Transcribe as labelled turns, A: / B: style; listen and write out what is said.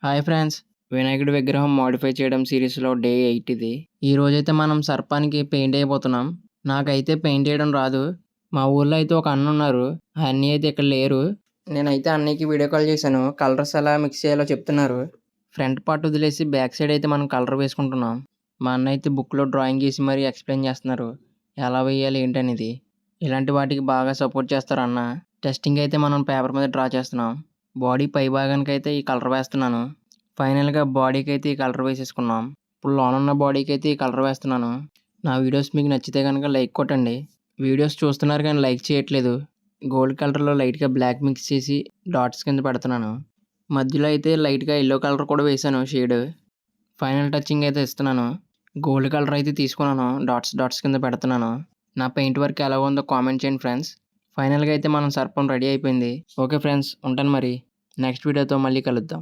A: Hi friends, వినాయకుడి విగ్రహం modify చేయడం సిరీస్లో డే 8 ఇది. ఈ రోజైతే మనం సర్పానికి పెయింట్ అయిపోతున్నాం. నాకైతే పెయింట్ వేయడం రాదు. మా ఊర్లో అయితే ఒక అన్న ఉన్నారు. ఆ అన్నయ్య అయితే ఇక్కడ లేరు. నేనైతే అన్నయ్యకి వీడియో కాల్ చేశాను. కలర్స్ ఎలా మిక్స్ చేయాలో చెప్తున్నారు. ఫ్రంట్ పార్ట్ వదిలేసి బ్యాక్ సైడ్ అయితే మనం కలర్ వేసుకుంటున్నాం. మా అన్న అయితే బుక్లో డ్రాయింగ్ గీసి మరీ ఎక్స్ప్లెయిన్ చేస్తున్నారు ఎలా వేయాలి ఏంటనేది. ఇలాంటి వాటికి బాగా సపోర్ట్ చేస్తారు అన్న. టెస్టింగ్ అయితే మనం పేపర్ మీద డ్రా చేస్తున్నాం. బాడీ పై భాగానికి అయితే ఈ కలర్ వేస్తున్నాను. ఫైనల్గా బాడీకి అయితే ఈ కలర్ వేసేసుకున్నాం. ఇప్పుడు లోనున్న బాడీకి అయితే ఈ కలర్ వేస్తున్నాను. నా వీడియోస్ మీకు నచ్చితే కనుక లైక్ కొట్టండి. వీడియోస్ చూస్తున్నారు కానీ లైక్ చేయట్లేదు. గోల్డ్ కలర్లో లైట్గా బ్లాక్ మిక్స్ చేసి డాట్స్ కింద పెడుతున్నాను. మధ్యలో అయితే లైట్గా ఎల్లో కలర్ కూడా వేసాను షేడ్. ఫైనల్ టచింగ్ అయితే ఇస్తున్నాను. గోల్డ్ కలర్ అయితే తీసుకున్నాను. డాట్స్ కింద పెడుతున్నాను. నా పెయింట్ వర్క్ ఎలా ఉందో కామెంట్ చేయండి ఫ్రెండ్స్. ఫైనల్గా అయితే మనం సర్పం రెడీ అయిపోయింది. ఓకే ఫ్రెండ్స్, ఉంటాను మరి. నెక్స్ట్ వీడియోతో మళ్ళీ కలుద్దాం.